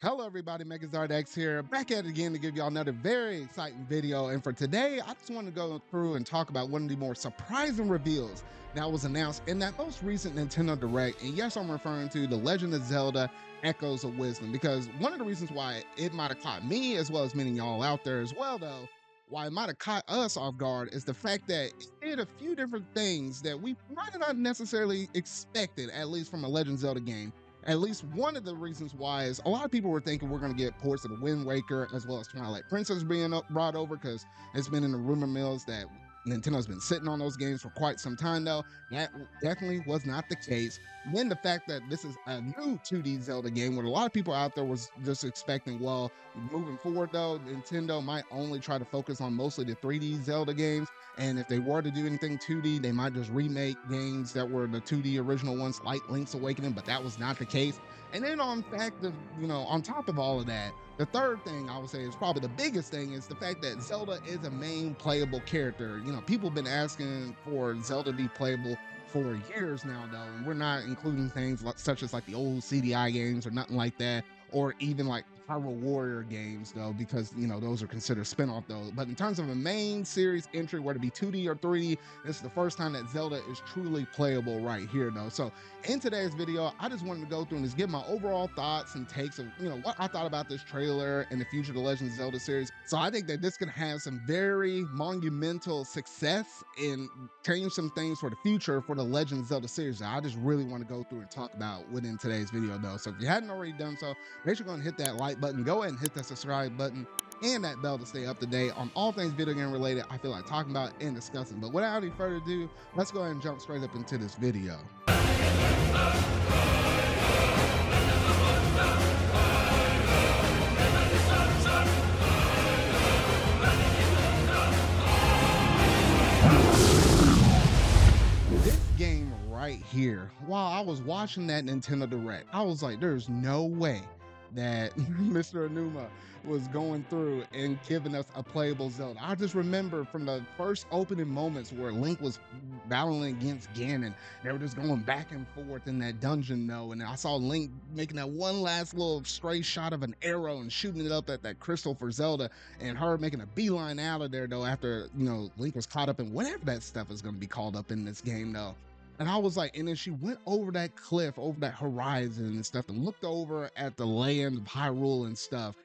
Hello everybody, MegaZardX here, back at it again to give y'all another very exciting video. And for today, I just want to go through and talk about one of the more surprising reveals that was announced in that most recent Nintendo Direct. And yes, I'm referring to the Legend of Zelda Echoes of Wisdom, because one of the reasons why it might have caught me, as well as many y'all out there as well though, why it might have caught us off guard is the fact that it did a few different things that we might have not necessarily expected, at least from a Legend of Zelda game. At least one of the reasons why is a lot of people were thinking we're going to get ports of the Wind Waker as well as Twilight Princess being brought over, because it's been in the rumor mills that Nintendo's been sitting on those games for quite some time though. That definitely was not the case. Then the fact that this is a new 2D Zelda game, what a lot of people out there was just expecting, well, moving forward though, Nintendo might only try to focus on mostly the 3D Zelda games. And if they were to do anything 2D, they might just remake games that were the 2D original ones, like Link's Awakening, but that was not the case. And then on fact of, on top of all of that, the third thing I would say is probably the biggest thing is the fact that Zelda is a main playable character. People have been asking for Zelda to be playable for years now though, and we're not including things such as like the old CDI games or nothing like that, or even like Hyrule Warrior games though, because those are considered spin-off though. But in terms of a main series entry, whether it be 2D or 3D, this is the first time that Zelda is truly playable right here though. So in today's video, I just wanted to go through and just give my overall thoughts and takes of what I thought about this trailer and the future of the Legend of Zelda series. So I think that this could have some very monumental success in change some things for the future for the Legend of Zelda series that I just really want to go through and talk about within today's video though. So if you hadn't already done so, make sure you're going to hit that like button, go ahead and hit that subscribe button and that bell to stay up to date on all things video game related I feel like talking about and discussing. But without any further ado, let's go ahead and jump straight up into this video. This game right here, while I was watching that Nintendo Direct, I was like, there's no way that Mr. Anuma was going through and giving us a playable Zelda. I just remember from the first opening moments where Link was battling against Ganon, they were just going back and forth in that dungeon though, and I saw Link making that one last little stray shot of an arrow and shooting it up at that crystal for Zelda, and her making a beeline out of there though after Link was caught up in whatever that stuff is going to be called up in this game though. And I was like, and then she went over that cliff, over that horizon and stuff, and looked over at the land of Hyrule and stuff.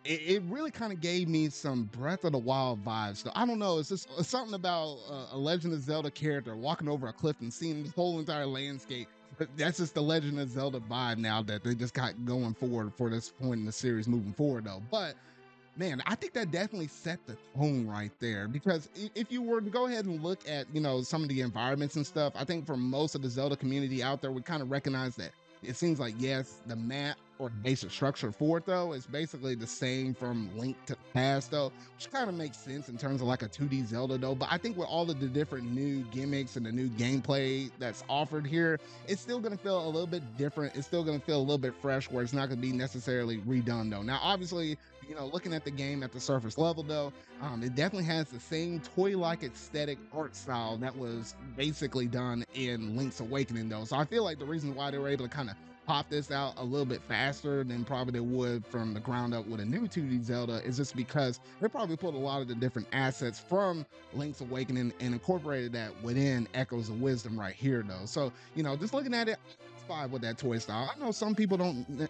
It really kind of gave me some Breath of the Wild vibes. So I don't know, it's just something about a Legend of Zelda character walking over a cliff and seeing this whole entire landscape. But that's just the Legend of Zelda vibe now that they just got going forward for this point in the series moving forward though. But man, I think that definitely set the tone right there, because if you were to go ahead and look at, some of the environments and stuff, I think for most of the Zelda community out there, we kind of recognize that it seems like, yes, the map or the basic structure for it though is basically the same from Link to the Past though, which kind of makes sense in terms of like a 2D Zelda though. But I think with all of the different new gimmicks and the new gameplay that's offered here, it's still going to feel a little bit different. It's still going to feel a little bit fresh, where it's not going to be necessarily redone though. Now, obviously, looking at the game at the surface level though, it definitely has the same toy-like aesthetic art style that was basically done in Link's Awakening though. So I feel like the reason why they were able to kind of pop this out a little bit faster than probably they would from the ground up with a new 2D Zelda is just because they probably pulled a lot of the different assets from Link's Awakening and incorporated that within Echoes of Wisdom right here though. So, just looking at it, with that toy style. I know some people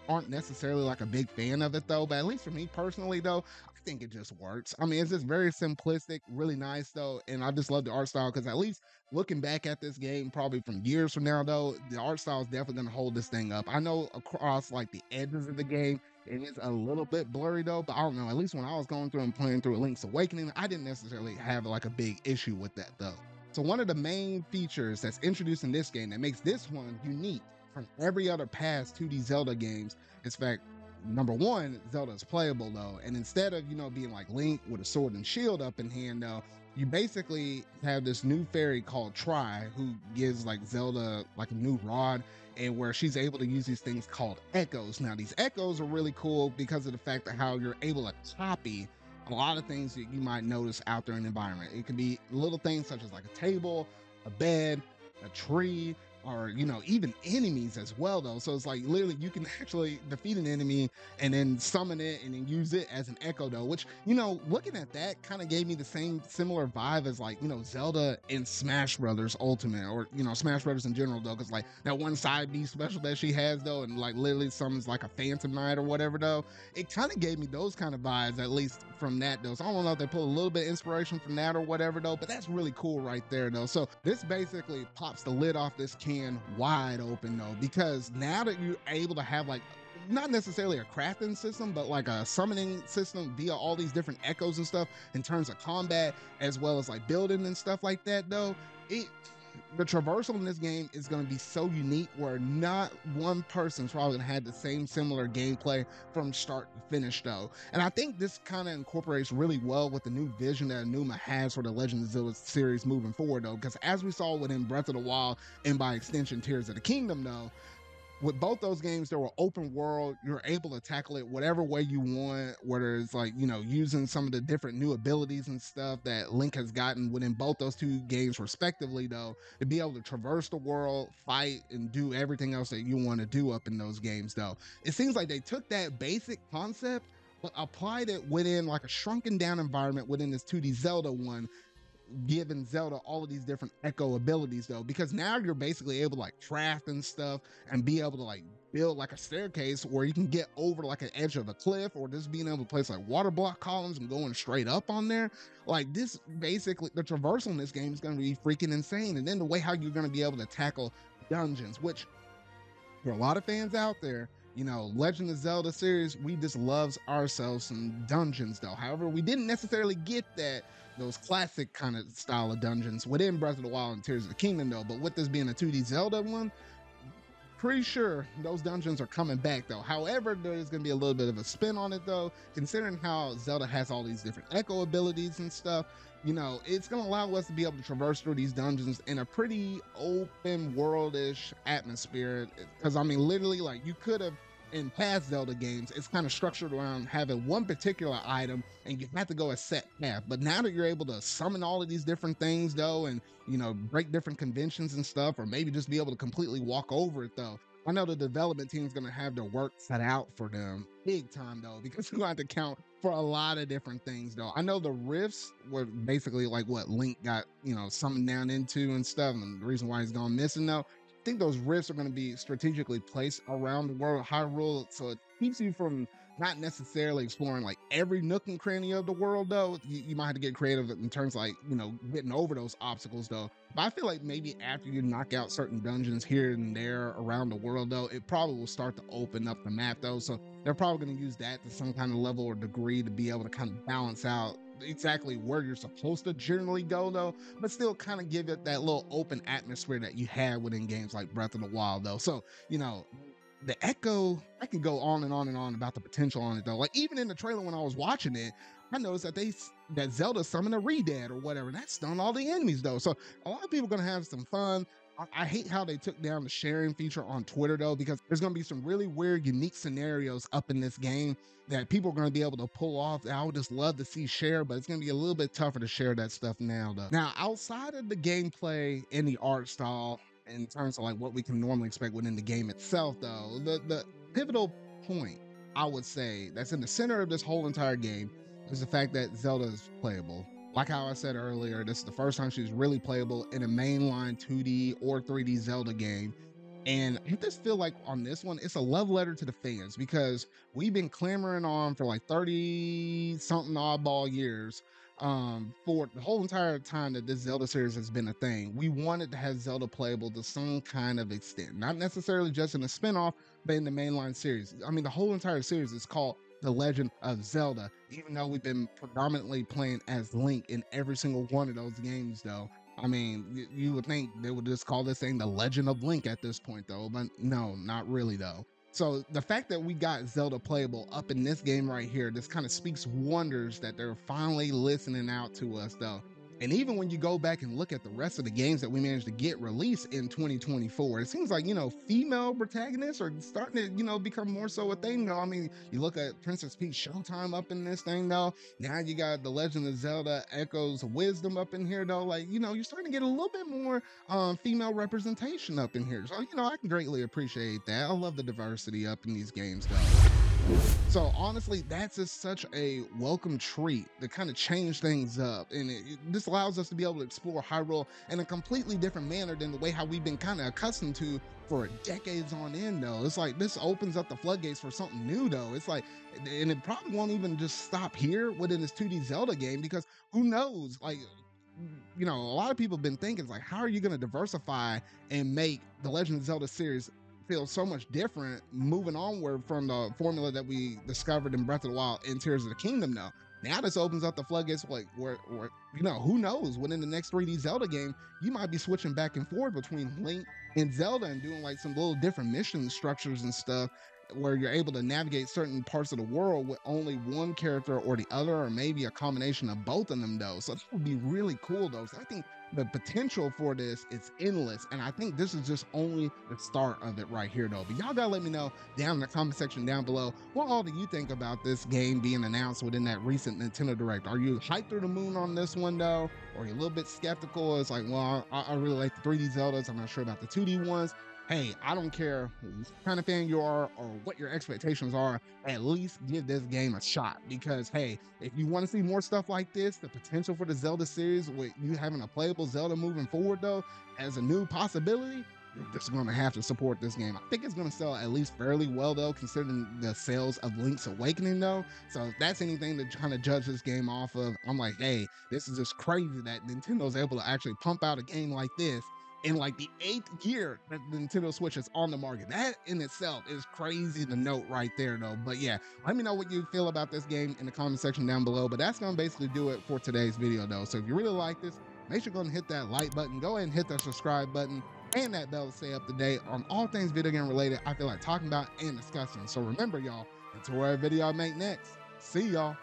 aren't necessarily like a big fan of it though, but at least for me personally though, I think it just works. I mean, it's just very simplistic, really nice though, and I just love the art style, because at least looking back at this game probably from years from now though, the art style is definitely going to hold this thing up. I know across like the edges of the game it is a little bit blurry though, but I don't know, at least when I was going through and playing through Link's Awakening, I didn't necessarily have like a big issue with that though. So one of the main features that's introduced in this game that makes this one unique from every other past 2D Zelda games is fact, number one, Zelda is playable though, and instead of being like Link with a sword and shield up in hand though, you basically have this new fairy called Tri who gives like Zelda like a new rod, and where she's able to use these things called echoes. Now these echoes are really cool because of the fact of how you're able to copy a lot of things that you might notice out there in the environment. It could be little things such as like a table, a bed, a tree, or even enemies as well though. So it's like literally you can actually defeat an enemy and then summon it and then use it as an echo though, which looking at that kind of gave me the same similar vibe as like Zelda and Smash Brothers Ultimate, or Smash Brothers in general though, because like that one side B special that she has though, and like literally summons like a Phantom Knight or whatever though, it kind of gave me those kind of vibes, at least from that though. So I don't know if they pull a little bit of inspiration from that or whatever though, but that's really cool right there though. So this basically pops the lid off this can wide open though, because now that you're able to have like not necessarily a crafting system, but like a summoning system via all these different echoes and stuff in terms of combat, as well as like building and stuff like that though, the traversal in this game is going to be so unique where not one person's probably going to have the same similar gameplay from start to finish though. And I think this kind of incorporates really well with the new vision that Aonuma has for the Legend of Zelda series moving forward though, because as we saw within Breath of the Wild and by extension Tears of the Kingdom though, with both those games, they were open world. You're able to tackle it whatever way you want, whether it's like, using some of the different new abilities and stuff that Link has gotten within both those two games respectively though, to be able to traverse the world, fight, and do everything else that you want to do up in those games though. It seems like they took that basic concept but applied it within like a shrunken down environment within this 2D Zelda one, giving Zelda all of these different echo abilities though, because now you're basically able to like craft and stuff and be able to like build like a staircase where you can get over like an edge of a cliff, or just being able to place like water block columns and going straight up on there. Like this, basically the traversal in this game is going to be freaking insane. And then the way how you're going to be able to tackle dungeons, which for a lot of fans out there, Legend of Zelda series, we just loves ourselves some dungeons though. However, we didn't necessarily get those classic kind of style of dungeons within Breath of the Wild and Tears of the Kingdom though. But with this being a 2D Zelda one, pretty sure those dungeons are coming back though. However, there's going to be a little bit of a spin on it though, considering how Zelda has all these different echo abilities and stuff. It's going to allow us to be able to traverse through these dungeons in a pretty open worldish atmosphere, because I mean literally, like, you could have in past Zelda games, it's kind of structured around having one particular item and you have to go a set path. But now that you're able to summon all of these different things though, and break different conventions and stuff, or maybe just be able to completely walk over it though, I know the development team is going to have their work cut out for them big time though, because you're going to have to count for a lot of different things though. I know the rifts were basically like what Link got summoned down into and stuff, and the reason why he's gone missing though, I think those rifts are going to be strategically placed around the world of Hyrule, so it keeps you from not necessarily exploring like every nook and cranny of the world though. You might have to get creative in terms of like getting over those obstacles though. But I feel like maybe after you knock out certain dungeons here and there around the world though, it probably will start to open up the map though. So they're probably going to use that to some kind of level or degree to be able to kind of balance out exactly where you're supposed to generally go though, but still kind of give it that little open atmosphere that you had within games like Breath of the Wild though. So the echo, I can go on and on and on about the potential on it though. Like even in the trailer when I was watching it, I noticed that Zelda summoned a Redad or whatever, and that stunned all the enemies though. So a lot of people are gonna have some fun. I hate how they took down the sharing feature on Twitter though, because there's going to be some really weird, unique scenarios up in this game that people are going to be able to pull off. I would just love to see share, but it's going to be a little bit tougher to share that stuff now though. Now, outside of the gameplay and the art style, in terms of like what we can normally expect within the game itself though, the pivotal point I would say that's in the center of this whole entire game is the fact that Zelda is playable. Like how I said earlier, this is the first time she's really playable in a mainline 2D or 3D Zelda game. And I just feel like on this one, it's a love letter to the fans, because we've been clamoring on for like 30 something oddball years for the whole entire time that this Zelda series has been a thing. We wanted to have Zelda playable to some kind of extent, not necessarily just in a spinoff, but in the mainline series. I mean, the whole entire series is called The Legend of Zelda, even though we've been predominantly playing as Link in every single one of those games though. I mean, you would think they would just call this thing The Legend of Link at this point though, but no, not really though. So the fact that we got Zelda playable up in this game right here, this kind of speaks wonders that they're finally listening out to us though. And even when you go back and look at the rest of the games that we managed to get released in 2024, it seems like, female protagonists are starting to, become more so a thing though. I mean, you look at Princess Peach Showtime up in this thing though. Now you got the Legend of Zelda Echoes of Wisdom up in here though. Like, you're starting to get a little bit more female representation up in here. So, I can greatly appreciate that. I love the diversity up in these games though. So honestly, that's just such a welcome treat to kind of change things up. And this allows us to be able to explore Hyrule in a completely different manner than the way how we've been kind of accustomed to for decades on end though. It's like this opens up the floodgates for something new though. It's like, and it probably won't even just stop here within this 2D Zelda game, because who knows, like, a lot of people have been thinking, it's like, how are you going to diversify and make the Legend of Zelda series feel so much different moving onward from the formula that we discovered in Breath of the Wild and Tears of the Kingdom now. Now this opens up the floodgates, like where who knows, within the next 3D Zelda game, you might be switching back and forth between Link and Zelda and doing like some little different mission structures and stuff, where you're able to navigate certain parts of the world with only one character or the other, or maybe a combination of both of them though. So that would be really cool though. So I think the potential for this is endless, and I think this is just only the start of it right here though. But y'all gotta let me know down in the comment section down below, what all do you think about this game being announced within that recent Nintendo Direct? Are you hyped through the moon on this one though, or are you a little bit skeptical? It's like, well, I really like the 3D Zeldas, I'm not sure about the 2D ones. Hey, I don't care what kind of fan you are or what your expectations are, at least give this game a shot. Because hey, if you want to see more stuff like this, the potential for the Zelda series with you having a playable Zelda moving forward though, as a new possibility, you're just going to have to support this game. I think it's going to sell at least fairly well though, considering the sales of Link's Awakening though. So if that's anything to kind of judge this game off of, I'm like, hey, this is just crazy that Nintendo's able to actually pump out a game like this in like the 8th year that the Nintendo Switch is on the market. That in itself is crazy to note right there though. But yeah, let me know what you feel about this game in the comment section down below. But that's gonna basically do it for today's video though. So if you really like this, make sure you go and hit that like button, go ahead and hit that subscribe button and that bell to stay up to date on all things video game related I feel like talking about and discussing. So remember y'all, until whatever video I make next, see y'all.